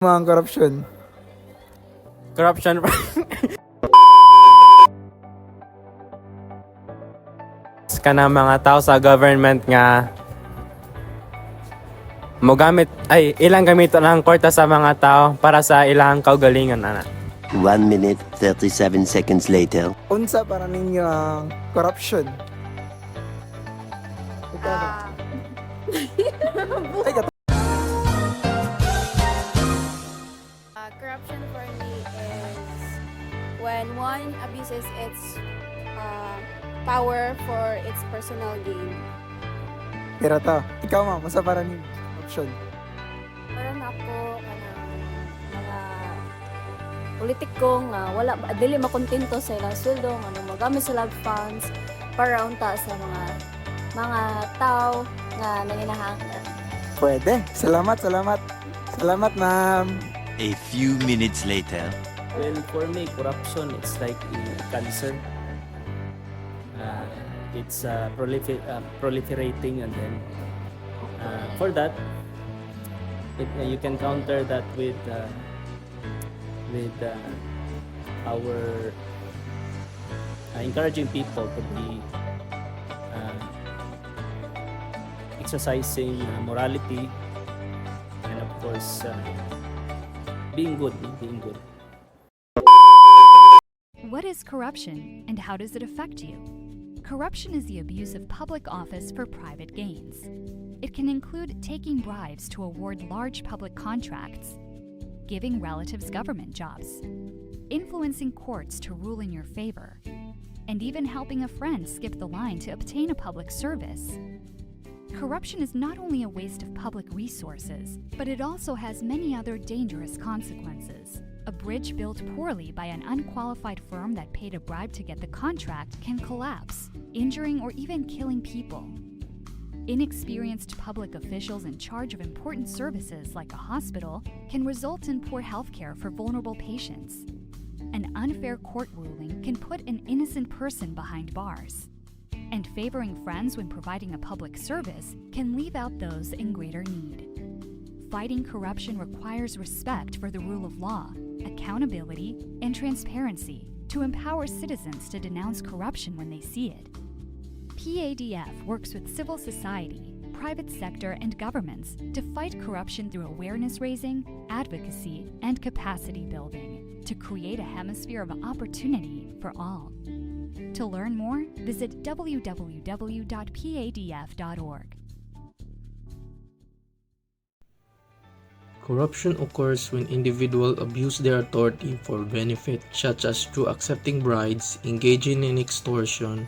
Mga korupsyon. Corruption ka ng mga tao sa government nga mogamit ay ilang gamito ng korta sa mga tao para sa ilang kaugalingon ana. 1 minute, 37 seconds later. Unsa para ninyo ang corruption? Ikaw ba? Ay, Corruption for me is when one abuses its power for its personal gain. pero to. Ikaw ma, masa para ninyo corruption? Para na ako mga politiko nga wala dili makontento sa ilang sweldo nga magamit sila og funds para unta sa mga tao nga nanginahanglan. Pwede. Salamat, salamat. Salamat, ma'am. A few minutes later. Well, for me, corruption, it's like a cancer. It's proliferating, and then for that, you can counter that with our encouraging people to be exercising morality, and of course, being good. What is corruption and how does it affect you? Corruption is the abuse of public office for private gains. It can include taking bribes to award large public contracts, giving relatives government jobs, influencing courts to rule in your favor, and even helping a friend skip the line to obtain a public service. Corruption is not only a waste of public resources, but it also has many other dangerous consequences. A bridge built poorly by an unqualified firm that paid a bribe to get the contract can collapse, injuring or even killing people. Inexperienced public officials in charge of important services like a hospital can result in poor healthcare for vulnerable patients. An unfair court ruling can put an innocent person behind bars. And favoring friends when providing a public service can leave out those in greater need. Fighting corruption requires respect for the rule of law, accountability, and transparency to empower citizens to denounce corruption when they see it. PADF works with civil society, private sector, and governments to fight corruption through awareness raising, advocacy, and capacity building to create a hemisphere of opportunity for all. To learn more, visit www.padf.org. Corruption occurs when individuals abuse their authority for benefit, such as through accepting bribes, engaging in extortion,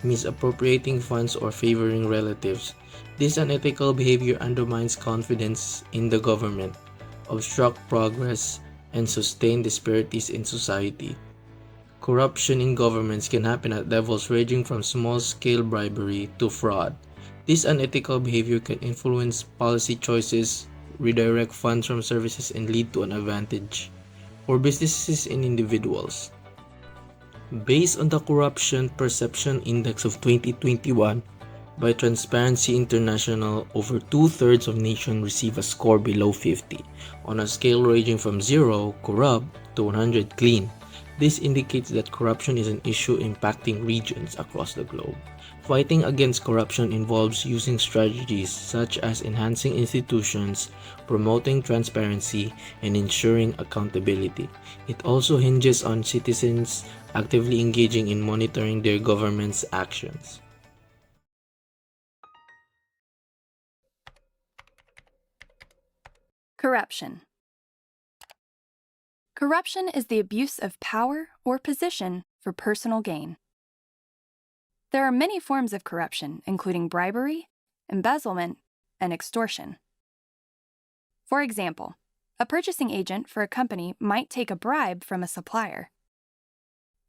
misappropriating funds, or favoring relatives. This unethical behavior undermines confidence in the government, obstructs progress, and sustains disparities in society. Corruption in governments can happen at levels ranging from small-scale bribery to fraud. This unethical behavior can influence policy choices, redirect funds from services, and lead to an advantage for businesses and individuals. Based on the Corruption Perception Index of 2021 by Transparency International, over 2/3 of nations receive a score below 50, on a scale ranging from 0, corrupt, to 100, clean. This indicates that corruption is an issue impacting regions across the globe. Fighting against corruption involves using strategies such as enhancing institutions, promoting transparency, and ensuring accountability. It also hinges on citizens actively engaging in monitoring their government's actions. Corruption. Corruption is the abuse of power or position for personal gain. There are many forms of corruption, including bribery, embezzlement, and extortion. For example, a purchasing agent for a company might take a bribe from a supplier.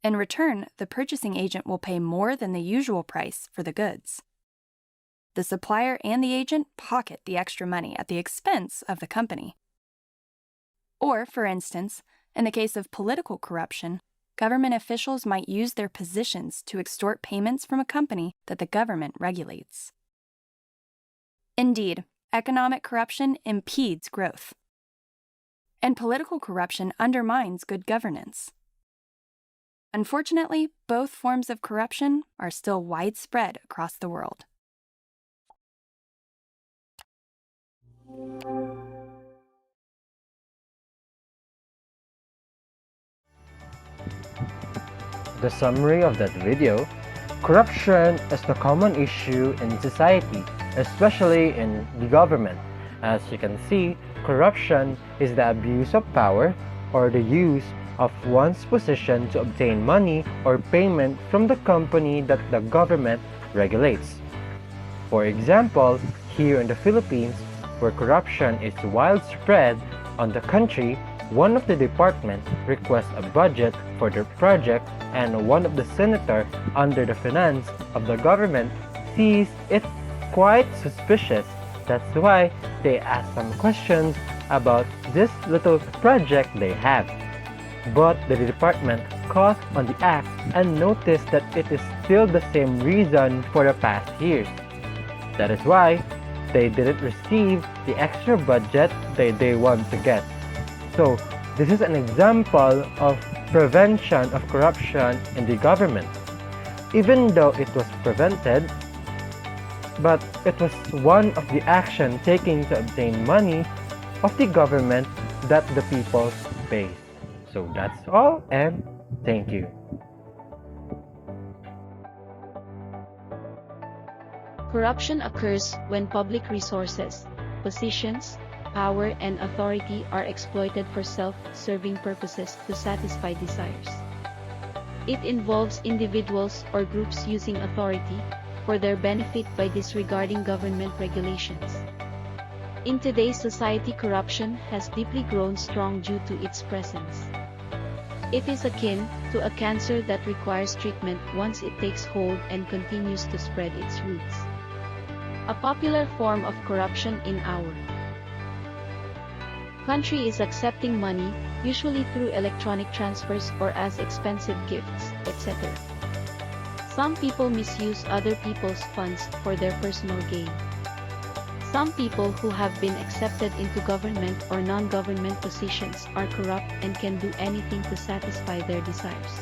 In return, the purchasing agent will pay more than the usual price for the goods. The supplier and the agent pocket the extra money at the expense of the company. Or, for instance, in the case of political corruption, government officials might use their positions to extort payments from a company that the government regulates. Indeed, economic corruption impedes growth. and political corruption undermines good governance. Unfortunately, both forms of corruption are still widespread across the world. The summary of that video: corruption is the common issue in society, especially in the government. As you can see, corruption is the abuse of power or the use of one's position to obtain money or payment from the company that the government regulates. For example, here in the Philippines, where corruption is widespread on the country, one of the departments requests a budget for their project, and one of the senator under the finance of the government sees it quite suspicious. That's why they ask some questions about this little project they have. But the department caught on the act and noticed that it is still the same reason for the past years. That is why they didn't receive the extra budget they want to get. So this is an example of prevention of corruption in the government. Even though it was prevented, but it was one of the action taken to obtain money of the government that the people face. So that's all, and thank you. Corruption occurs when public resources, positions, power, and authority are exploited for self-serving purposes to satisfy desires. It involves individuals or groups using authority for their benefit by disregarding government regulations. In today's society, corruption has deeply grown strong due to its presence. It is akin to a cancer that requires treatment once it takes hold and continues to spread its roots. A popular form of corruption in our country is accepting money, usually through electronic transfers or as expensive gifts, etc. Some people misuse other people's funds for their personal gain. Some people who have been accepted into government or non-government positions are corrupt and can do anything to satisfy their desires.